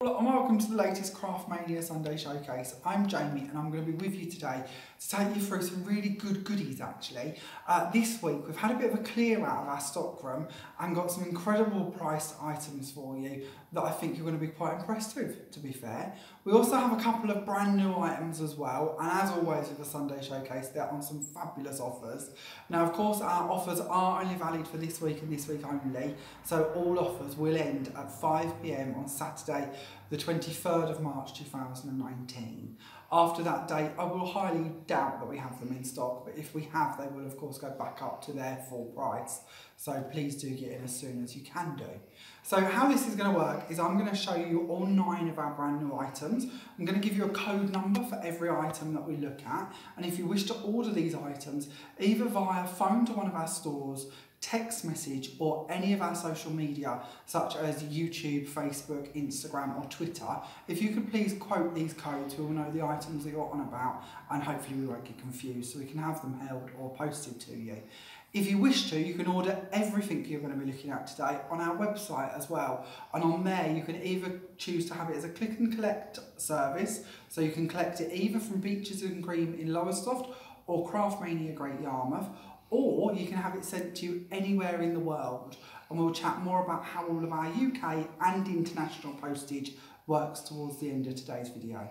Hello and welcome to the latest Craftmania Sunday Showcase. I'm Jamie and I'm going to be with you today to take you through some really good goodies actually. This week we've had a bit of a clear out of our stockroom and got some incredible priced items for you that I think you're going to be quite impressed with, to be fair. We also have a couple of brand new items as well, and as always with the Sunday Showcase they're on some fabulous offers. Now of course our offers are only valid for this week and this week only, so all offers will end at 5 PM on Saturday the 23rd of March 2019. After that date, I will highly doubt that we have them in stock, but if we have, they will of course go back up to their full price. So please do get in as soon as you can do. So how this is going to work is I'm going to show you all 9 of our brand new items. I'm going to give you a code number for every item that we look at. And if you wish to order these items, either via phone to one of our stores, text message or any of our social media such as YouTube, Facebook, Instagram or Twitter, if you could please quote these codes, we will know the items that you're on about and hopefully we won't get confused so we can have them held or posted to you. If you wish to, you can order everything you're going to be looking at today on our website as well, and on there you can either choose to have it as a click and collect service, so you can collect it either from Beaches and Cream in Lowestoft or Craftmania Great Yarmouth, or you can have it sent to you anywhere in the world, and we'll chat more about how all of our UK and international postage works towards the end of today's video.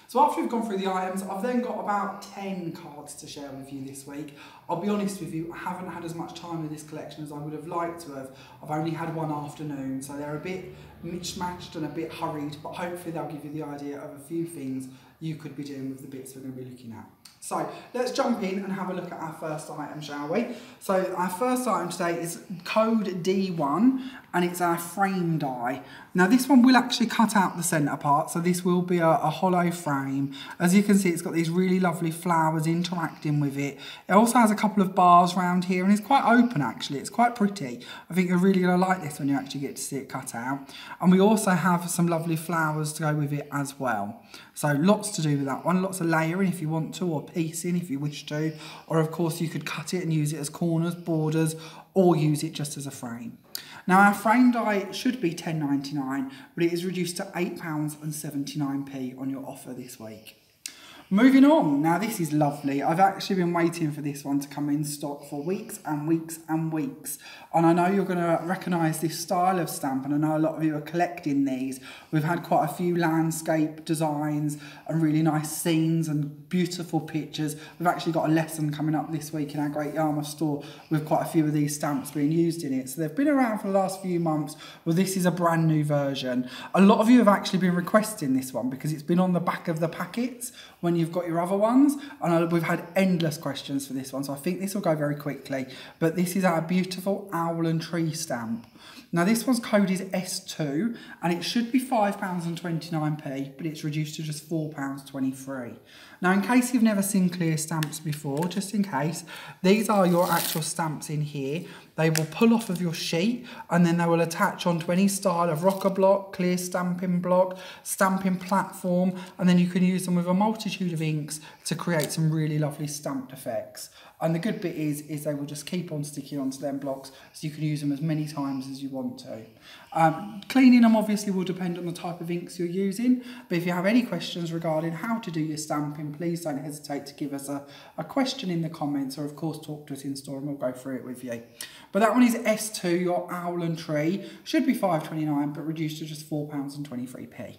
So after we've gone through the items, I've then got about 10 cards to share with you this week. I'll be honest with you, I haven't had as much time with this collection as I would have liked to have. I've only had one afternoon, so they're a bit mismatched and a bit hurried, but hopefully they'll give you the idea of a few things you could be doing with the bits we're going to be looking at. So let's jump in and have a look at our first item, shall we? So our first item today is code D1 and it's our frame die. Now this one will actually cut out the centre part, so this will be a hollow frame. As you can see, it's got these really lovely flowers interacting with it. It also has a couple of bars around here and it's quite open actually, it's quite pretty. I think you're really going to like this when you actually get to see it cut out. And we also have some lovely flowers to go with it as well. So lots to do with that one, lots of layering if you want to, or piecing if you wish to, or of course you could cut it and use it as corners, borders, or use it just as a frame. Now our frame die should be £10.99, but it is reduced to £8.79 on your offer this week. Moving on, now this is lovely. I've actually been waiting for this one to come in stock for weeks and weeks and weeks. And I know you're going to recognise this style of stamp, and I know a lot of you are collecting these. We've had quite a few landscape designs and really nice scenes and beautiful pictures. We've actually got a lesson coming up this week in our Great Yarmouth store with quite a few of these stamps being used in it. So they've been around for the last few months. Well, this is a brand new version. A lot of you have actually been requesting this one because it's been on the back of the packets when you've got your other ones, and we've had endless questions for this one, so I think this will go very quickly. But this is our beautiful owl and tree stamp. Now this one's code is S2 and it should be £5.29, but it's reduced to just £4.23. Now in case you've never seen clear stamps before, just in case, these are your actual stamps in here. They will pull off of your sheet and then they will attach onto any style of rocker block, clear stamping block, stamping platform, and then you can use them with a multitude of inks to create some really lovely stamped effects. And the good bit is they will just keep on sticking onto them blocks, so you can use them as many times as you want to. Cleaning them obviously will depend on the type of inks you're using, but if you have any questions regarding how to do your stamping, please don't hesitate to give us a question in the comments, or of course talk to us in store and we'll go through it with you. But that one is S2, your owl and tree, should be £5.29 but reduced to just £4.23.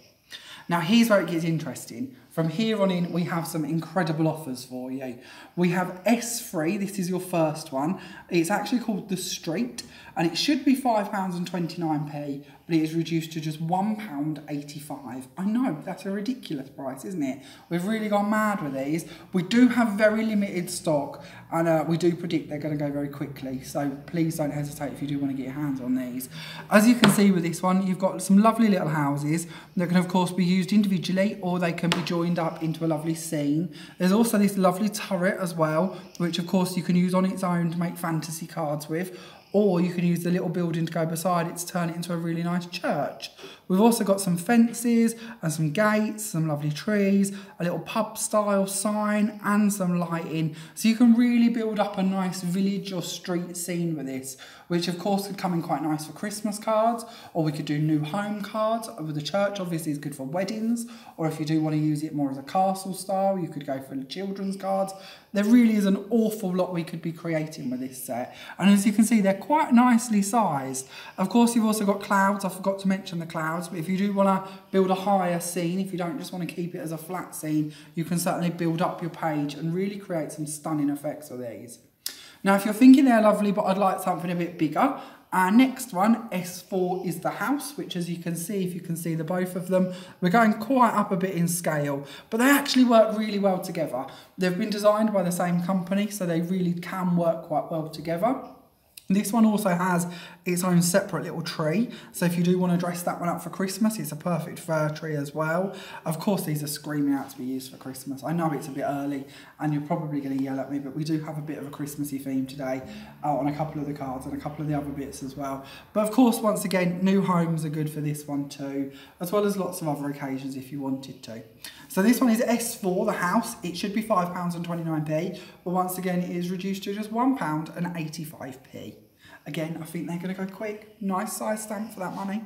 Now here's where it gets interesting. From here on in, we have some incredible offers for you. We have S3, this is your first one. It's actually called The Street, and it should be £5.29, but it is reduced to just £1.85. I know, that's a ridiculous price, isn't it? We've really gone mad with these. We do have very limited stock, and we do predict they're going to go very quickly, so please don't hesitate if you do want to get your hands on these. As you can see with this one, you've got some lovely little houses that can of course be used individually, or they can be joined up into a lovely scene. There's also this lovely turret as well, which of course you can use on its own to make fantasy cards with, or you can use the little building to go beside it to turn it into a really nice church. We've also got some fences and some gates, some lovely trees, a little pub style sign and some lighting. So you can really build up a nice village or street scene with this, which of course could come in quite nice for Christmas cards, or we could do new home cards. With the church obviously is good for weddings, or if you do want to use it more as a castle style, you could go for the children's cards. There really is an awful lot we could be creating with this set. And as you can see, they're quite nicely sized. Of course, you've also got clouds. I forgot to mention the clouds, but if you do want to build a higher scene, if you don't just want to keep it as a flat scene, you can certainly build up your page and really create some stunning effects with these. Now, if you're thinking they're lovely, but I'd like something a bit bigger, our next one, S4, is the house, which as you can see, if you can see the both of them, we're going quite up a bit in scale, but they actually work really well together. They've been designed by the same company, so they really can work quite well together. This one also has its own separate little tree, so if you do want to dress that one up for Christmas, it's a perfect fir tree as well. Of course, these are screaming out to be used for Christmas. I know it's a bit early and you're probably going to yell at me, but we do have a bit of a Christmassy theme today on a couple of the cards and a couple of the other bits as well. But of course, once again, new homes are good for this one too, as well as lots of other occasions if you wanted to. So this one is S4, the house. It should be £5.29p, but once again, it is reduced to just £1.85p. Again, I think they're going to go quick. Nice size stamp for that money.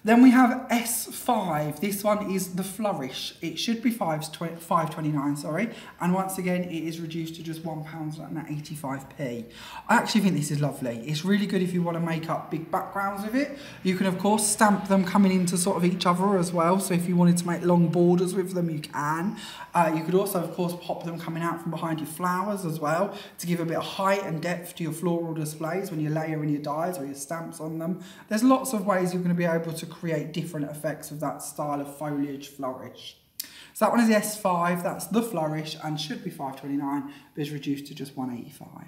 Then we have S5. This one is the Flourish. It should be £5.29, sorry. And once again, it is reduced to just £1.85p. I actually think this is lovely. It's really good if you want to make up big backgrounds with it. You can, of course, stamp them coming into sort of each other as well. So if you wanted to make long borders with them, you can. You could also, of course, pop them coming out from behind your flowers as well to give a bit of height and depth to your floral displays when you layer in your dies or your stamps on them. There's lots of ways you're going to be able to create different effects of that style of foliage flourish. So that one is the S5, that's the Flourish, and should be £5.29, but is reduced to just £1.85.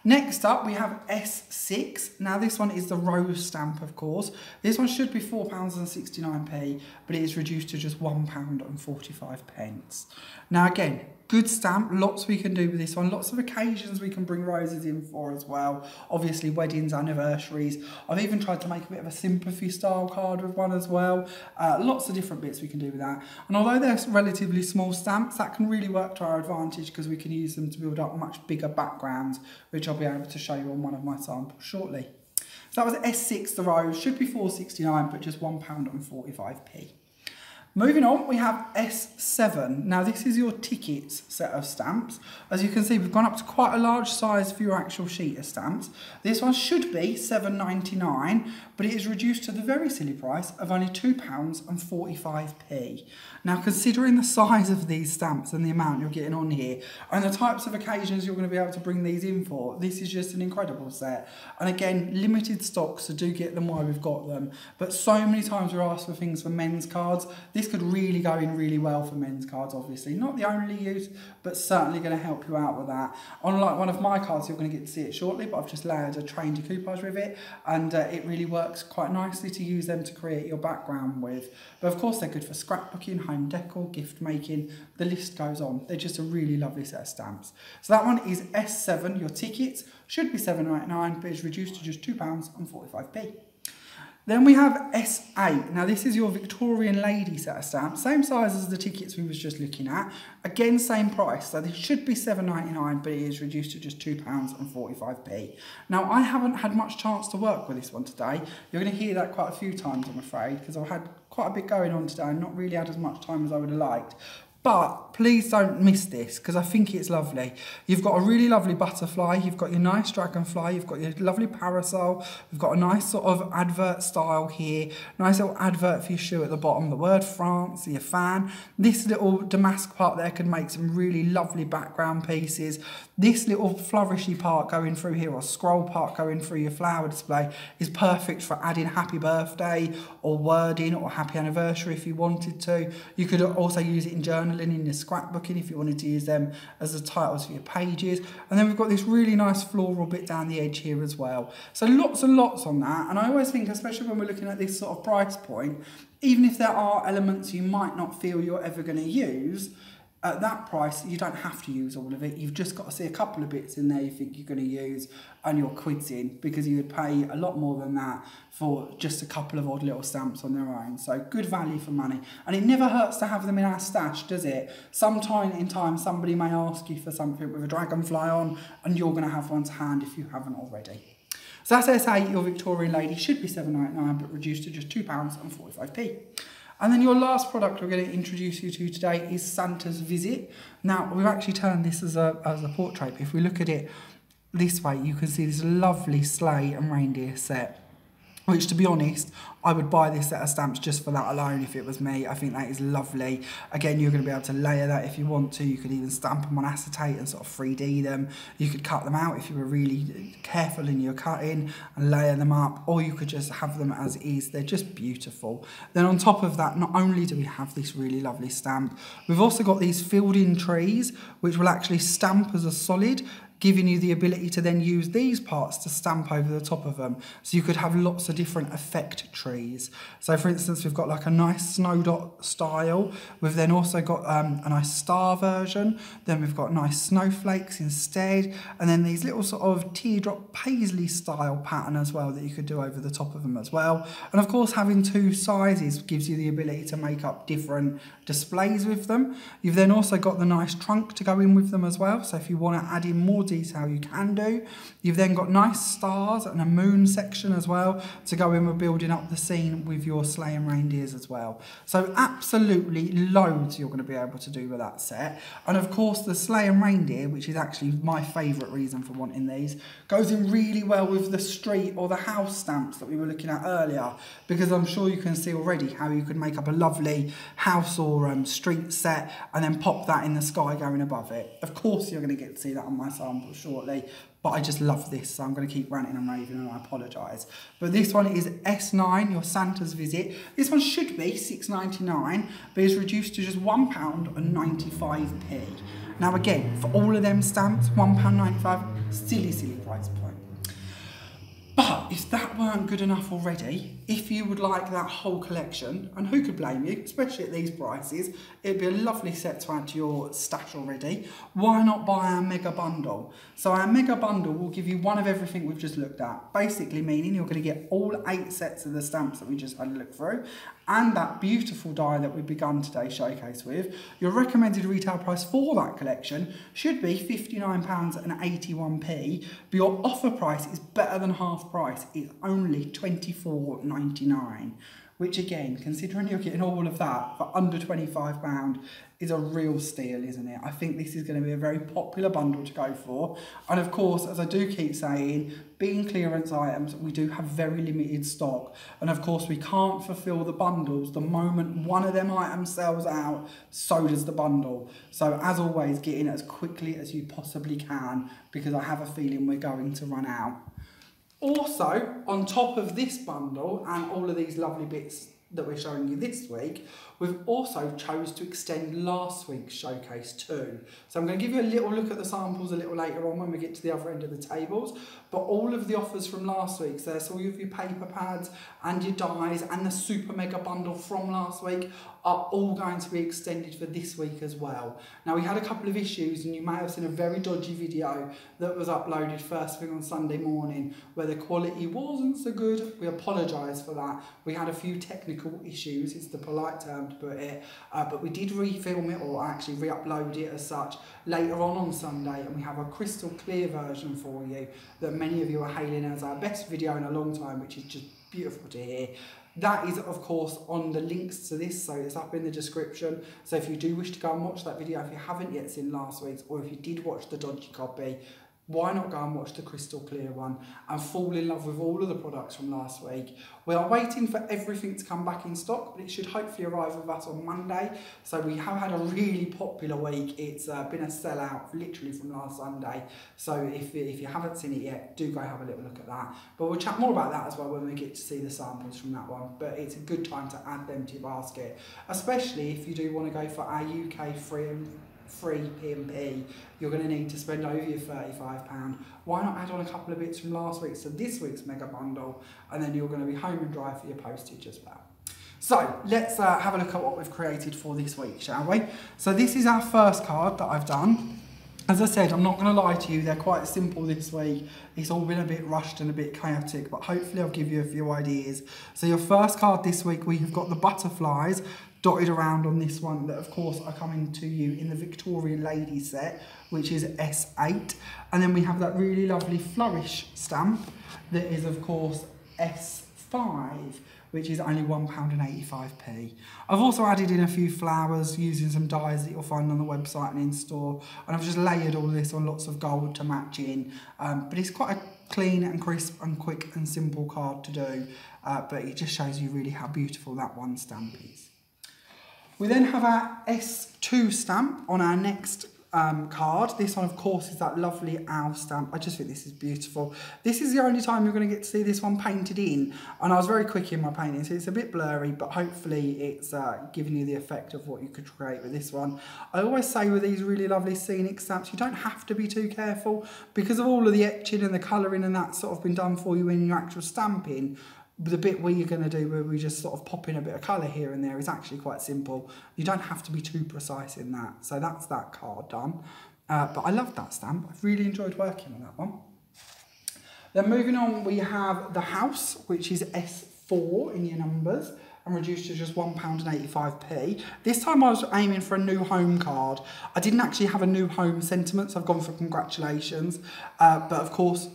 Next up, we have S6. Now, this one is the rose stamp, of course. This one should be £4.69p, but it is reduced to just £1.45. Now, again, good stamp, lots we can do with this one, lots of occasions we can bring roses in for as well. Obviously, weddings, anniversaries. I've even tried to make a bit of a sympathy style card with one as well. Lots of different bits we can do with that. And although they're relatively small stamps, that can really work to our advantage because we can use them to build up much bigger backgrounds, which I'll be able to show you on one of my samples shortly. So that was S6, the rose, should be £4.69, but just £1.45p. Moving on, we have S7. Now, this is your tickets set of stamps. As you can see, we've gone up to quite a large size for your actual sheet of stamps. This one should be £7.99, but it is reduced to the very silly price of only £2.45p. Now, considering the size of these stamps and the amount you're getting on here, and the types of occasions you're going to be able to bring these in for, this is just an incredible set. And again, limited stock, so do get them while we've got them. But so many times we're asked for things for men's cards. This could really go in really well for men's cards, obviously. Not the only use, but certainly going to help you out with that. Unlike one of my cards, you're going to get to see it shortly, but I've just layered a train decoupage with it, and it really works quite nicely to use them to create your background with. But of course, they're good for scrapbooking, home decor, gift making, the list goes on. They're just a really lovely set of stamps. So that one is S7, your tickets, should be £7.99, but it's reduced to just £2.45p. Then we have S8. Now, this is your Victorian lady set of stamps. Same size as the tickets we was just looking at. Again, same price. So this should be £7.99, but it is reduced to just £2.45p. Now, I haven't had much chance to work with this one today. You're going to hear that quite a few times, I'm afraid, because I've had quite a bit going on today and not really had as much time as I would have liked. But please don't miss this because I think it's lovely. You've got a really lovely butterfly, you've got your nice dragonfly, you've got your lovely parasol, we've got a nice sort of advert style here, nice little advert for your shoe at the bottom, the word France, your fan. This little damask part there can make some really lovely background pieces. This little flourishy part going through here, or scroll part going through your flower display, is perfect for adding happy birthday or wording or happy anniversary if you wanted to. You could also use it in journaling, in your scrapbooking if you wanted to use them as the titles for your pages. And then we've got this really nice floral bit down the edge here as well. So lots and lots on that. And I always think, especially when we're looking at this sort of price point, even if there are elements you might not feel you're ever going to use, At that price, you don't have to use all of it. You've just got to see a couple of bits in there you think you're going to use and your quids in, because you would pay a lot more than that for just a couple of odd little stamps on their own. So good value for money. And it never hurts to have them in our stash, does it? Sometime in time, somebody may ask you for something with a dragonfly on, and you're going to have one to hand if you haven't already. So that's SA, your Victorian lady, should be £7.99, but reduced to just £2.45p. And then your last product we're going to introduce you to today is Santa's Visit. Now, we've actually turned this as a portrait. If we look at it this way, you can see this lovely sleigh and reindeer set, which, to be honest, I would buy this set of stamps just for that alone if it was me. I think that is lovely. Again, you're going to be able to layer that if you want to. You could even stamp them on acetate and sort of 3D them. You could cut them out if you were really careful in your cutting and layer them up, or you could just have them as is. They're just beautiful. Then on top of that, not only do we have this really lovely stamp, we've also got these filled-in trees, which will actually stamp as a solid, giving you the ability to then use these parts to stamp over the top of them. So you could have lots of different effect trees. So for instance, we've got like a nice snowdot style. We've then also got a nice star version. Then we've got nice snowflakes instead. And then these little sort of teardrop paisley style pattern as well that you could do over the top of them as well. And of course, having two sizes gives you the ability to make up different displays with them. You've then also got the nice trunk to go in with them as well. So if you want to add in more detail, you can do. You've then got nice stars and a moon section as well to go in with building up the scene with your sleigh and reindeers as well. So absolutely loads you're going to be able to do with that set. And of course the sleigh and reindeer, which is actually my favourite reason for wanting these, goes in really well with the street or the house stamps that we were looking at earlier, because I'm sure you can see already how you could make up a lovely house or street set and then pop that in the sky going above it. Of course you're going to get to see that on my sample shortly, but I just love this, so I'm going to keep ranting and raving, and I apologise. But this one is S9, your Santa's Visit. This one should be £6.99, but it's reduced to just £1.95p. Now again, for all of them stamps, £1.95, silly price point. But if that weren't good enough already, if you would like that whole collection, and who could blame you, especially at these prices, it'd be a lovely set to add to your stash already. Why not buy our mega bundle? So our mega bundle will give you one of everything we've just looked at, basically meaning you're going to get all 8 sets of the stamps that we just had a look through, and that beautiful die that we've begun today's showcase with. Your recommended retail price for that collection should be £59.81p, but your offer price is better than half price. It's only £24.99, which again, considering you're getting all of that for under £25, is a real steal, isn't it? I think this is going to be a very popular bundle to go for. And of course, as I do keep saying, being clearance items, we do have very limited stock. And of course, we can't fulfill the bundles the moment one of them items sells out, so does the bundle. So as always, get in as quickly as you possibly can, because I have a feeling we're going to run out. Also, on top of this bundle and all of these lovely bits that we're showing you this week, we've also chose to extend last week's showcase too. So I'm going to give you a little look at the samples a little later on when we get to the other end of the tables, but all of the offers from last week, so all of your paper pads and your dies and the super mega bundle from last week are all going to be extended for this week as well. Now, we had a couple of issues, and you may have seen a very dodgy video that was uploaded first thing on Sunday morning where the quality wasn't so good. We apologise for that. We had a few technical issues, it's the polite term to put it, but we did refilm it, or actually re-upload it as such, later on Sunday, and we have a crystal clear version for you that many of you are hailing as our best video in a long time, which is just beautiful to hear. That is, of course, on the links to this, so it's up in the description. So if you do wish to go and watch that video, if you haven't yet seen last week's, or if you did watch the dodgy copy, why not go and watch the crystal clear one and fall in love with all of the products from last week? We are waiting for everything to come back in stock, but it should hopefully arrive with us on Monday. So we have had a really popular week. It's been a sellout literally from last Sunday. So if you haven't seen it yet, do go have a little look at that. But we'll chat more about that as well when we get to see the samples from that one. But it's a good time to add them to your basket, especially if you do want to go for our UK free P&P. You're going to need to spend over your £35. Why not add on a couple of bits from last week to this week's mega bundle, and then you're going to be home and dry for your postage as well. So let's have a look at what we've created for this week, shall we? So this is our first card that I've done. As I said, I'm not going to lie to you, they're quite simple this week. It's all been a bit rushed and a bit chaotic, but hopefully I'll give you a few ideas. So your first card this week, we have got the butterflies dotted around on this one that of course are coming to you in the Victorian Lady set, which is S8. And then we have that really lovely Flourish stamp that is of course S5, which is only £1.85p. I've also added in a few flowers using some dies that you'll find on the website and in store, and I've just layered all this on lots of gold to match in, but it's quite a clean and crisp and quick and simple card to do, but it just shows you really how beautiful that one stamp is. We then have our S2 stamp on our next card. This one of course is that lovely owl stamp. I just think this is beautiful. This is the only time you're going to get to see this one painted in, and I was very quick in my painting, so it's a bit blurry, but hopefully it's giving you the effect of what you could create with this one. I always say with these really lovely scenic stamps, you don't have to be too careful because of all of the etching and the colouring and that sort of been done for you in your actual stamping. The bit where you're going to do where we just sort of pop in a bit of colour here and there is actually quite simple. You don't have to be too precise in that. So that's that card done. But I love that stamp. I've really enjoyed working on that one. Then moving on, we have the house, which is S4 in your numbers and reduced to just £1.85p. This time I was aiming for a new home card. I didn't actually have a new home sentiment, so I've gone for congratulations. But of course,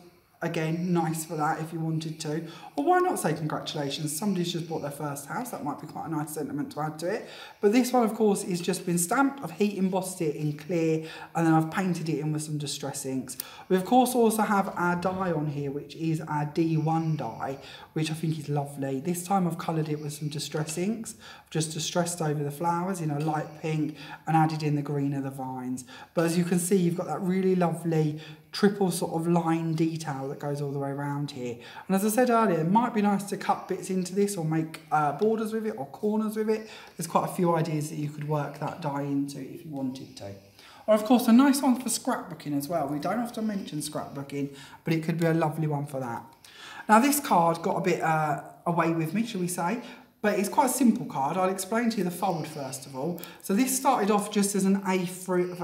again, nice for that if you wanted to. Or why not say congratulations? Somebody's just bought their first house. That might be quite a nice sentiment to add to it. But this one, of course, is just been stamped. I've heat embossed it in clear, and then I've painted it in with some distress inks. We, of course, also have our die on here, which is our D1 die, which I think is lovely. This time I've coloured it with some distress inks. I've just distressed over the flowers in a light pink and added in the green of the vines. But as you can see, you've got that really lovely triple sort of line detail that goes all the way around here. And as I said earlier, it might be nice to cut bits into this or make borders with it or corners with it. There's quite a few ideas that you could work that die into if you wanted to. Or of course a nice one for scrapbooking as well. We don't often mention scrapbooking, but it could be a lovely one for that. Now this card got a bit away with me, shall we say. But it's quite a simple card. I'll explain to you the fold first of all. So this started off just as an A4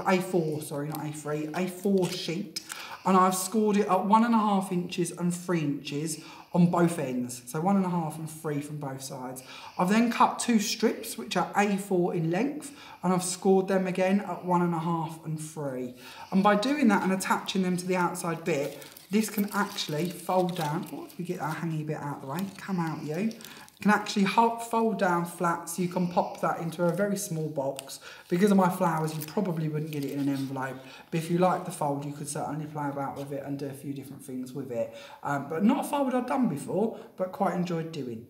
sheet. And I've scored it at 1.5 inches and 3 inches on both ends. So 1.5 and 3 from both sides. I've then cut 2 strips, which are A4 in length, and I've scored them again at 1.5 and 3. And by doing that and attaching them to the outside bit, this can actually fold down. Oh, if we get that hangy bit out of the way, come out you. Can actually fold down flat, so you can pop that into a very small box. Because of my flowers, you probably wouldn't get it in an envelope, but if you like the fold, you could certainly play about with it and do a few different things with it. But not a fold I've done before, but quite enjoyed doing.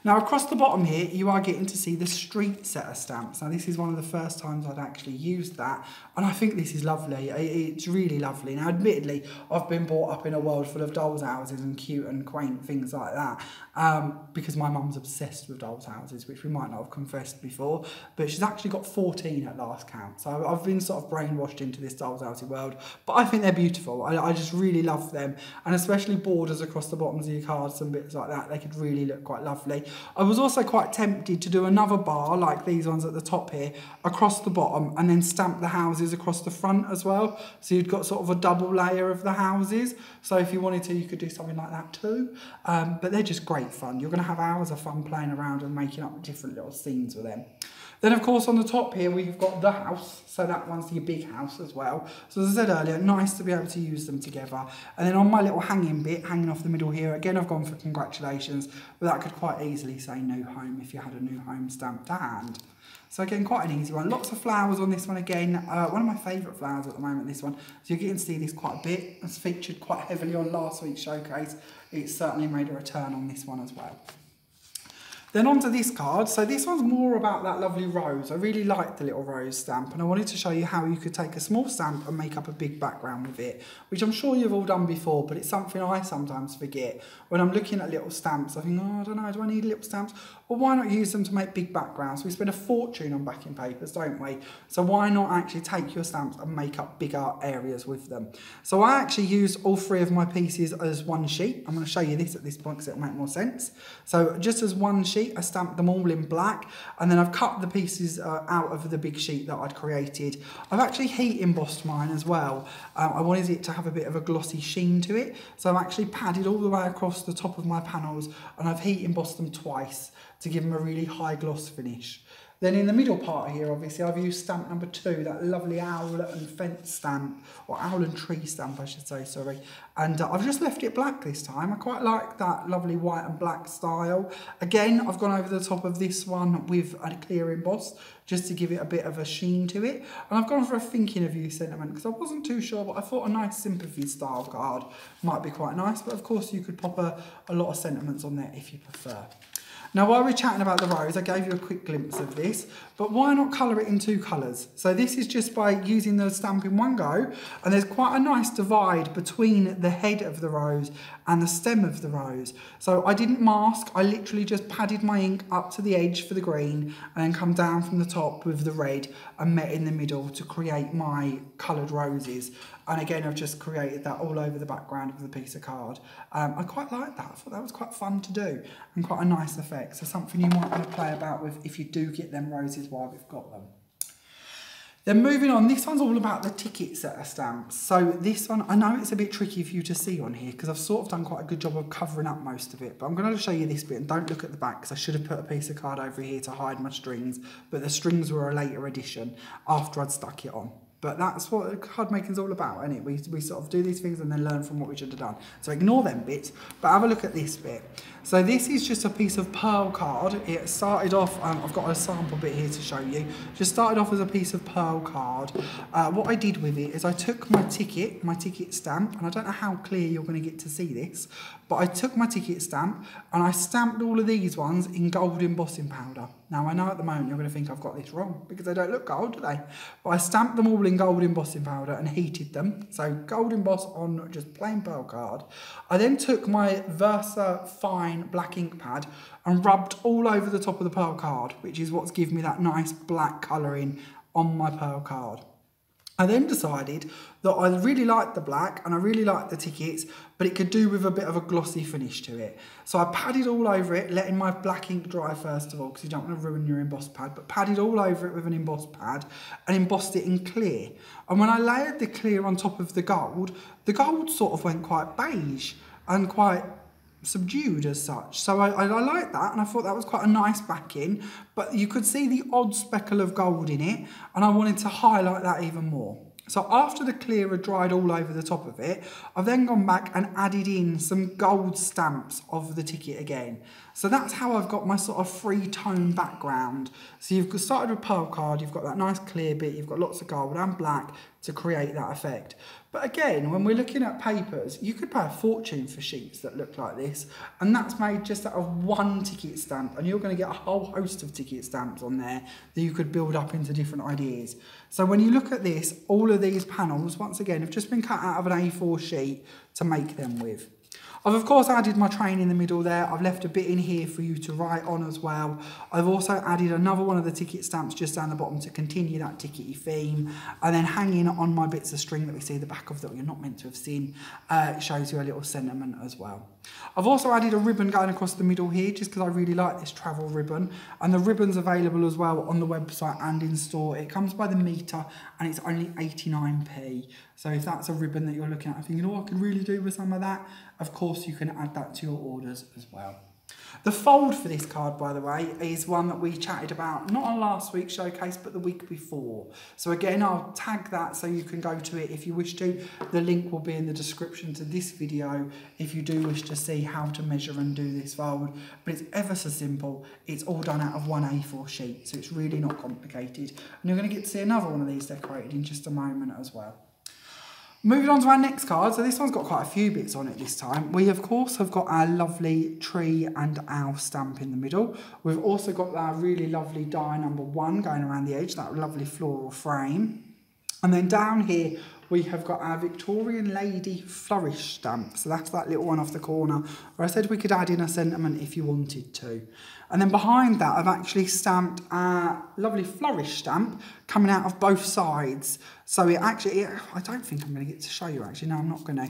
Now across the bottom here, you are getting to see the street setter stamps. Now this is one of the first times I'd actually used that, and I think this is lovely. It's really lovely. Now admittedly, I've been brought up in a world full of dolls' houses and cute and quaint things like that, because my mum's obsessed with dolls' houses, which we might not have confessed before, but she's actually got 14 at last count. So I've been sort of brainwashed into this dolls' housey world, but I think they're beautiful. I just really love them, and especially borders across the bottoms of your cards and bits like that, they could really look quite lovely. I was also quite tempted to do another bar like these ones at the top here across the bottom and then stamp the houses across the front as well. So you'd got sort of a double layer of the houses. So if you wanted to, you could do something like that too. But they're just great fun. You're going to have hours of fun playing around and making up different little scenes with them. Then, of course, on the top here, we've got the house. So that one's your big house as well. So as I said earlier, nice to be able to use them together. And then on my little hanging bit, hanging off the middle here, again, I've gone for congratulations. But that could quite easily say new home if you had a new home stamp to hand. So again, quite an easy one. Lots of flowers on this one again. One of my favourite flowers at the moment, this one. So you're getting to see this quite a bit. It's featured quite heavily on last week's showcase. It's certainly made a return on this one as well. Then onto this card. So this one's more about that lovely rose. I really like the little rose stamp, and I wanted to show you how you could take a small stamp and make up a big background with it, which I'm sure you've all done before, but it's something I sometimes forget. When I'm looking at little stamps, I think, oh, I don't know, do I need little stamps? Well, why not use them to make big backgrounds? We spend a fortune on backing papers, don't we? So why not actually take your stamps and make up bigger areas with them? So I actually used all 3 of my pieces as one sheet. I'm going to show you this at this point because it'll make more sense. So just as one sheet, sheet. I stamped them all in black, and then I've cut the pieces out of the big sheet that I'd created. I've actually heat embossed mine as well. I wanted it to have a bit of a glossy sheen to it, so I've actually padded all the way across the top of my panels, and I've heat embossed them twice to give them a really high gloss finish. Then in the middle part here, obviously, I've used stamp number 2, that lovely owl and fence stamp, or owl and tree stamp, I should say, sorry. And I've just left it black this time. I quite like that lovely white and black style. Again, I've gone over the top of this one with a clear emboss, just to give it a bit of a sheen to it. And I've gone for a thinking of you sentiment, because I wasn't too sure, but I thought a nice sympathy style card might be quite nice. But of course, you could pop a lot of sentiments on there if you prefer. Now, while we're chatting about the rose, I gave you a quick glimpse of this, but why not colour it in 2 colours? So this is just by using the stamp in one go, and there's quite a nice divide between the head of the rose and the stem of the rose. So I didn't mask, I literally just padded my ink up to the edge for the green, and then come down from the top with the red and met in the middle to create my coloured roses. And again, I've just created that all over the background of the piece of card. I quite like that. I thought that was quite fun to do and quite a nice effect. So something you might want to play about with if you do get them roses while we've got them. Then moving on, this one's all about the ticket setter stamps. So this one, I know it's a bit tricky for you to see on here because I've sort of done quite a good job of covering up most of it, but I'm going to show you this bit, and don't look at the back because I should have put a piece of card over here to hide my strings, but the strings were a later addition after I'd stuck it on. But that's what card making's all about, isn't it? We sort of do these things and then learn from what we should have done. So ignore them bits, but have a look at this bit. So this is just a piece of pearl card. It started off, I've got a sample bit here to show you. Just started off as a piece of pearl card. What I did with it is I took my ticket stamp, and I don't know how clear you're going to get to see this, but I took my ticket stamp and I stamped all of these ones in gold embossing powder. Now I know at the moment you're going to think I've got this wrong because they don't look gold, do they? But I stamped them all in gold embossing powder and heated them. So gold emboss on just plain pearl card. I then took my Versa Fine black ink pad and rubbed all over the top of the pearl card, which is what's given me that nice black colouring on my pearl card. I then decided that I really liked the black and I really liked the tickets, but it could do with a bit of a glossy finish to it. So I padded all over it, letting my black ink dry first of all, because you don't want to ruin your emboss pad, but padded all over it with an emboss pad and embossed it in clear. And when I layered the clear on top of the gold sort of went quite beige and quite subdued as such. So I like that, and I thought that was quite a nice backing, but you could see the odd speckle of gold in it, and I wanted to highlight that even more. So after the clear had dried all over the top of it, I've then gone back and added in some gold stamps of the ticket again. So that's how I've got my sort of free tone background. So you've started with pearl card, you've got that nice clear bit, you've got lots of gold and black to create that effect. But again, when we're looking at papers, you could pay a fortune for sheets that look like this, and that's made just out of one ticket stamp, and you're going to get a whole host of ticket stamps on there that you could build up into different ideas. So when you look at this, all of these panels, once again, have just been cut out of an A4 sheet to make them with. I've of course added my train in the middle there. I've left a bit in here for you to write on as well. I've also added another one of the ticket stamps just down the bottom to continue that tickety theme. And then hanging on my bits of string that we see the back of that you're not meant to have seen, shows you a little sentiment as well. I've also added a ribbon going across the middle here just because I really like this travel ribbon. And the ribbon's available as well on the website and in store. It comes by the metre and it's only 89p. So if that's a ribbon that you're looking at and thinking, oh, I could really do with some of that, of course you can add that to your orders as well. The fold for this card, by the way, is one that we chatted about, not on last week's showcase, but the week before. So again, I'll tag that so you can go to it if you wish to. The link will be in the description to this video if you do wish to see how to measure and do this fold. But it's ever so simple. It's all done out of one A4 sheet, so it's really not complicated. And you're going to get to see another one of these decorated in just a moment as well. Moving on to our next card, so this one's got quite a few bits on it this time. We, of course, have got our lovely tree and owl stamp in the middle. We've also got our really lovely die number 1 going around the edge, that lovely floral frame. And then down here, we have got our Victorian Lady Flourish stamp. So that's that little one off the corner where I said we could add in a sentiment if you wanted to. And then behind that, I've actually stamped our lovely Flourish stamp coming out of both sides. So it actually, I don't think I'm going to get to show you actually, no I'm not going to.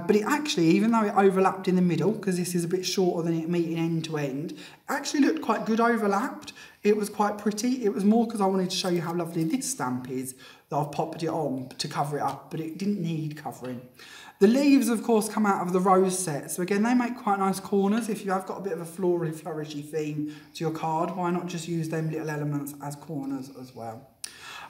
But it actually, even though it overlapped in the middle, because this is a bit shorter than it meeting end to end, it actually looked quite good overlapped. It was quite pretty. It was more because I wanted to show you how lovely this stamp is that I've popped it on to cover it up, but it didn't need covering. The leaves, of course, come out of the rose set. So again, they make quite nice corners. If you have got a bit of a florally, flourishy theme to your card, why not just use them little elements as corners as well?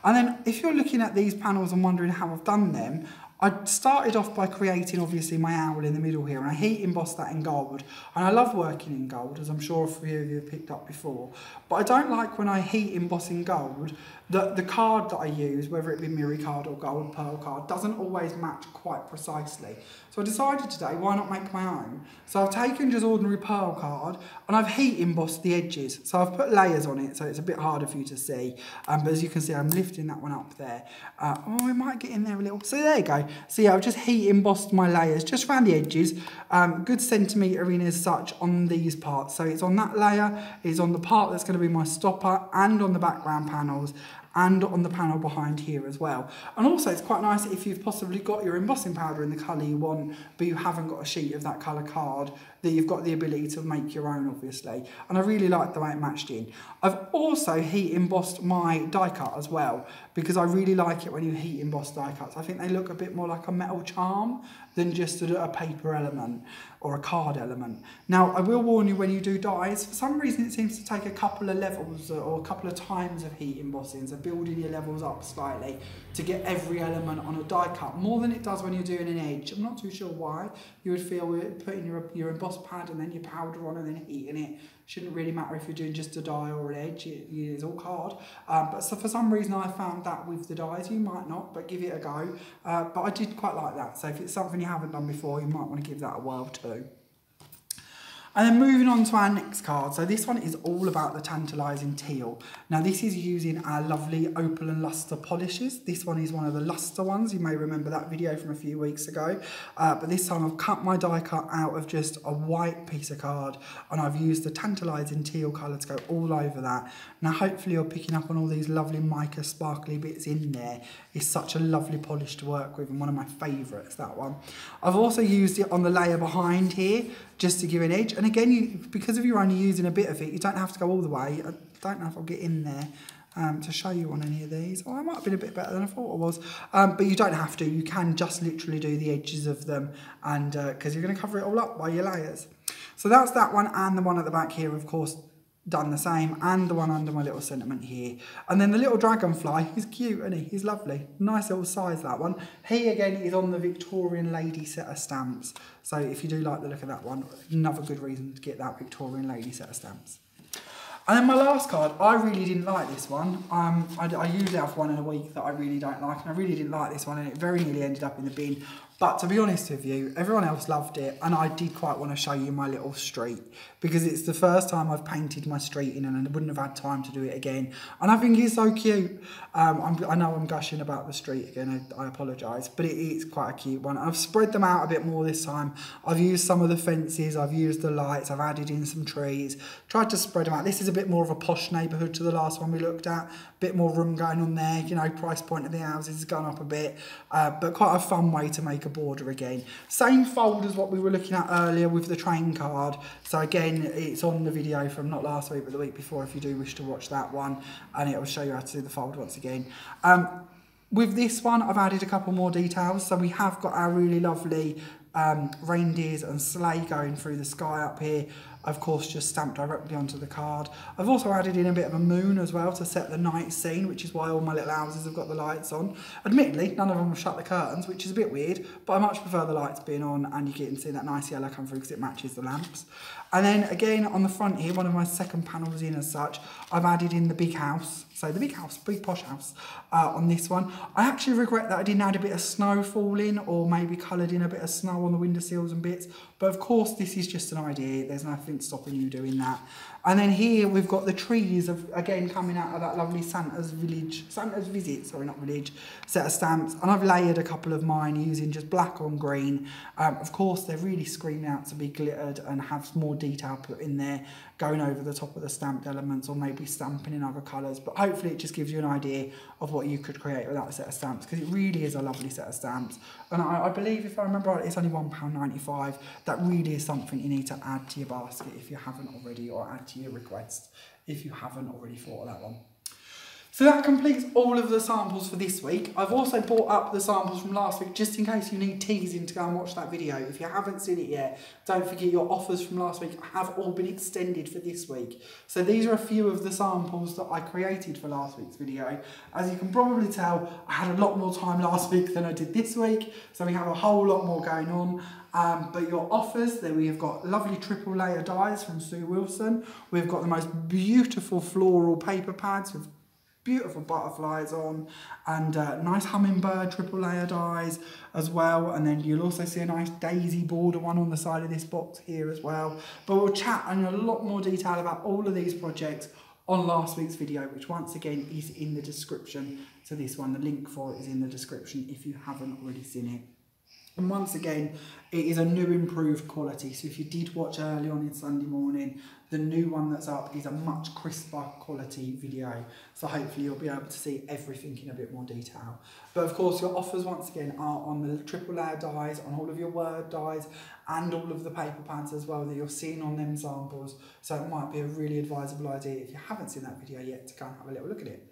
And then if you're looking at these panels and wondering how I've done them, I started off by creating obviously my owl in the middle here, and I heat embossed that in gold. And I love working in gold, as I'm sure a few of you have picked up before. But I don't like when I heat emboss in gold that the card that I use, whether it be mirror card or gold pearl card, doesn't always match quite precisely. So I decided today, why not make my own? So I've taken just ordinary pearl card and I've heat embossed the edges. So I've put layers on it, so it's a bit harder for you to see. But as you can see, I'm lifting that one up there. Oh, it might get in there a little. So there you go. So yeah, I've just heat embossed my layers just around the edges. Good centimetre in as such on these parts. So it's on that layer, it's on the part that's going to be my stopper, and on the background panels, and on the panel behind here as well. And also it's quite nice if you've possibly got your embossing powder in the colour you want, but you haven't got a sheet of that colour card, that you've got the ability to make your own, obviously. And I really like the way it matched in. I've also heat embossed my die cut as well, because I really like it when you heat emboss die cuts. I think they look a bit more like a metal charm than just a paper element or a card element. Now, I will warn you, when you do dies, for some reason it seems to take a couple of levels or a couple of times of heat embossing, so building your levels up slightly to get every element on a die cut, more than it does when you're doing an edge. I'm not too sure why. You would feel with putting your emboss pad and then your powder on and then heating it. Shouldn't really matter if you're doing just a die or an edge, it's all card. But so for some reason I found that with the dies, you might not, but give it a go. But I did quite like that. So if it's something you haven't done before, you might want to give that a whirl too. And then moving on to our next card. So this one is all about the Tantalizing Teal. Now this is using our lovely opal and luster polishes. This one is one of the luster ones. You may remember that video from a few weeks ago. But this time I've cut my die cut out of just a white piece of card, and I've used the Tantalizing Teal colour to go all over that. Now hopefully you're picking up on all these lovely mica sparkly bits in there. It's such a lovely polish to work with, and one of my favourites, that one. I've also used it on the layer behind here, just to give an edge. And again, because if you're only using a bit of it, you don't have to go all the way. I don't know if I'll get in there to show you on any of these. Oh, I might have been a bit better than I thought I was. But you don't have to. You can just literally do the edges of them, and because you're going to cover it all up by your layers. So that's that one, and the one at the back here, of course, done the same, and the one under my little sentiment here. And then the little dragonfly, he's cute, isn't he? He's lovely. Nice little size, that one. He, again, is on the Victorian Lady set of stamps. So if you do like the look of that one, another good reason to get that Victorian Lady set of stamps. And then my last card, I really didn't like this one. I usually have one in a week that I really don't like, and I really didn't like this one, and it very nearly ended up in the bin. But to be honest with you, everyone else loved it, and I did quite want to show you my little street, because it's the first time I've painted my street in, and I wouldn't have had time to do it again. And I think it's so cute. I know I'm gushing about the street again, I apologise, but it is quite a cute one. I've spread them out a bit more this time. I've used some of the fences, I've used the lights, I've added in some trees, tried to spread them out. This is a bit more of a posh neighbourhood to the last one we looked at, a bit more room going on there, you know, price point of the houses has gone up a bit, but quite a fun way to make a border again. Same fold as what we were looking at earlier with the train card. So again, it's on the video from not last week but the week before if you do wish to watch that one, and it will show you how to do the fold once again. With this one, I've added a couple more details. So we have got our really lovely reindeers and sleigh going through the sky up here, of course just stamped directly onto the card. I've also added in a bit of a moon as well to set the night scene, which is why all my little houses have got the lights on. Admittedly, none of them have shut the curtains, which is a bit weird, but I much prefer the lights being on, and you can see that nice yellow come through because it matches the lamps. And then again on the front here, one of my second panels in as such, I've added in the big house. So the big house, big posh house on this one. I actually regret that I didn't add a bit of snow falling, or maybe coloured in a bit of snow on the windowsills and bits. But of course this is just an idea, there's nothing stopping you doing that. And then here we've got the trees of, again, coming out of that lovely Santa's Visit, sorry, not village, set of stamps. And I've layered a couple of mine using just black on green. Of course, they're really screaming out to be glittered and have more detail put in there, going over the top of the stamped elements, or maybe stamping in other colours. But hopefully it just gives you an idea of what you could create with that set of stamps, because it really is a lovely set of stamps. And I believe, if I remember right, it's only £1.95. That really is something you need to add to your basket if you haven't already, or add to your request if you haven't already thought of that one. So that completes all of the samples for this week. I've also brought up the samples from last week just in case you need teasing to go and watch that video. If you haven't seen it yet, don't forget your offers from last week have all been extended for this week. So these are a few of the samples that I created for last week's video. As you can probably tell, I had a lot more time last week than I did this week, so we have a whole lot more going on. But your offers, there we have got lovely triple layer dies from Sue Wilson. We've got the most beautiful floral paper pads with beautiful butterflies on, and nice hummingbird triple layer dies as well. And then you'll also see a nice daisy border one on the side of this box here as well. But we'll chat in a lot more detail about all of these projects on last week's video, which once again is in the description to this one. The link for it is in the description if you haven't already seen it. And once again, it is a new improved quality. So if you did watch early on in Sunday morning, the new one that's up is a much crisper quality video. So hopefully you'll be able to see everything in a bit more detail. But of course, your offers once again are on the triple layer dies, on all of your word dies, and all of the paper pads as well that you're seeing on them samples. So it might be a really advisable idea, if you haven't seen that video yet, to go and have a little look at it.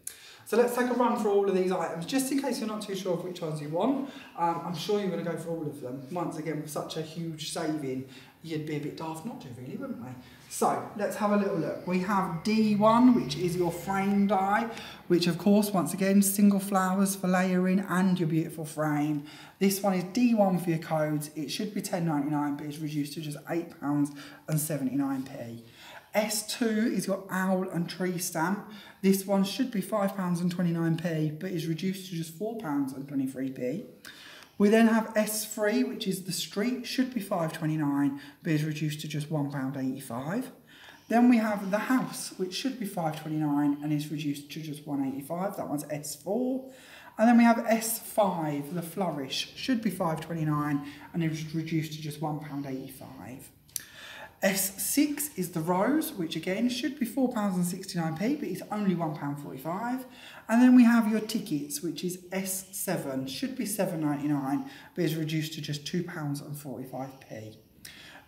So let's take a run through all of these items, just in case you're not too sure of which ones you want. I'm sure you're going to go for all of them. Once again, with such a huge saving, you'd be a bit daft not to, really, wouldn't we? So let's have a little look. We have D1, which is your frame die, which of course, once again, single flowers for layering and your beautiful frame. This one is D1 for your codes. It should be £10.99, but it's reduced to just £8.79. S2 is your owl and tree stamp. This one should be £5.29, but is reduced to just £4.23. We then have S3, which is the street, should be £5.29, but is reduced to just £1.85. Then we have the house, which should be £5.29 and is reduced to just £1.85. That one's S4. And then we have S5, the flourish, should be £5.29 and is reduced to just £1.85. S6 is the rose, which again should be £4.69, but it's only £1.45. And then we have your tickets, which is S7, should be £7.99, but is reduced to just £2.45.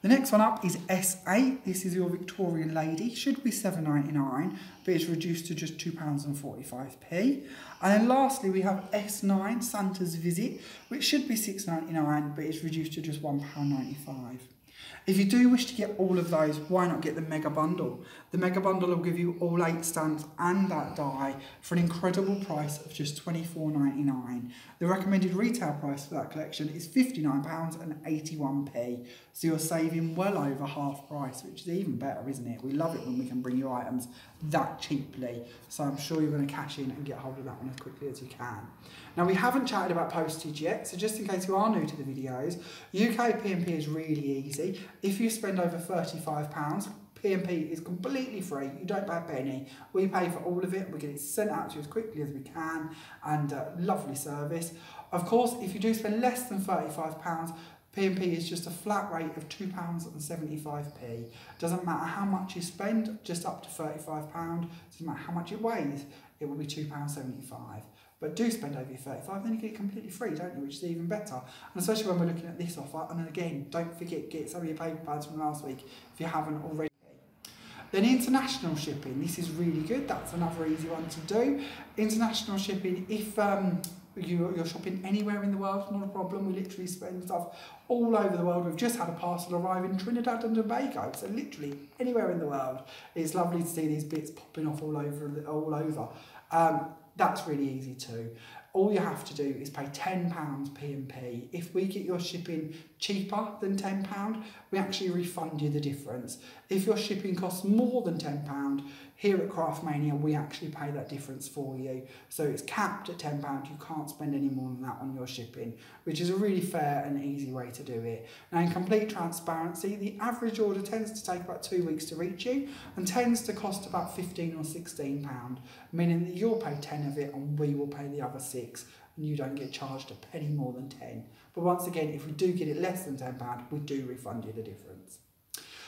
The next one up is S8. This is your Victorian lady, should be £7.99, but it's reduced to just £2.45. And then lastly, we have S9, Santa's Visit, which should be £6.99, but it's reduced to just £1.95. If you do wish to get all of those, why not get the mega bundle? The mega bundle will give you all 8 stamps and that die for an incredible price of just £24.99. The recommended retail price for that collection is £59.81, so you're saving well over half price, which is even better, isn't it? We love it when we can bring you items that cheaply, so I'm sure you're going to cash in and get hold of that one as quickly as you can. Now, we haven't chatted about postage yet, so just in case you are new to the videos, UK P&P is really easy. If you spend over £35, P&P is completely free. You don't pay a penny. We pay for all of it. We get it sent out to you as quickly as we can, and lovely service. Of course, if you do spend less than £35, P&P is just a flat rate of £2.75. Doesn't matter how much you spend, just up to £35. Doesn't matter how much it weighs, it will be £2.75. But do spend over your 35, then you get it completely free, don't you? Which is even better. And especially when we're looking at this offer. And then again, don't forget, get some of your paper pads from last week if you haven't already. Then international shipping. This is really good. That's another easy one to do. International shipping, if you're shopping anywhere in the world, not a problem. We literally spend stuff all over the world. We've just had a parcel arrive in Trinidad and Tobago, so literally anywhere in the world. It's lovely to see these bits popping off all over. That's really easy too. all you have to do is pay £10 P&P. If we get your shipping cheaper than £10, we actually refund you the difference. If your shipping costs more than £10, here at Craftmania, we actually pay that difference for you. So it's capped at £10. You can't spend any more than that on your shipping, which is a really fair and easy way to do it. Now, in complete transparency, the average order tends to take about 2 weeks to reach you and tends to cost about £15 or £16, meaning that you'll pay 10 of it and we will pay the other 6, and you don't get charged a penny more than 10. But once again, if we do get it less than £10, we do refund you the difference.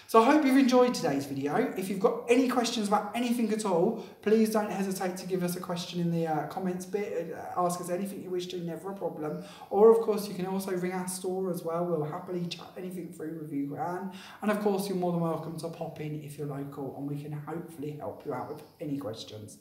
So I hope you've enjoyed today's video. If you've got any questions about anything at all, please don't hesitate to give us a question in the comments bit. Ask us anything you wish to, never a problem. Or of course, you can also ring our store as well. We'll happily chat anything through with you, Anne. And of course, you're more than welcome to pop in if you're local, and we can hopefully help you out with any questions.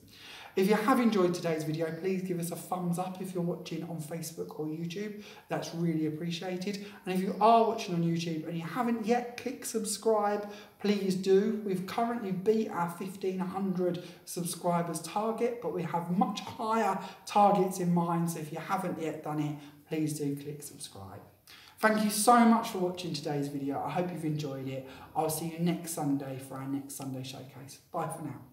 If you have enjoyed today's video, please give us a thumbs up if you're watching on Facebook or YouTube. That's really appreciated. And if you are watching on YouTube and you haven't yet clicked subscribe, please do. We've currently beat our 1,500 subscribers target, but we have much higher targets in mind. So if you haven't yet done it, please do click subscribe. Thank you so much for watching today's video. I hope you've enjoyed it. I'll see you next Sunday for our next Sunday showcase. Bye for now.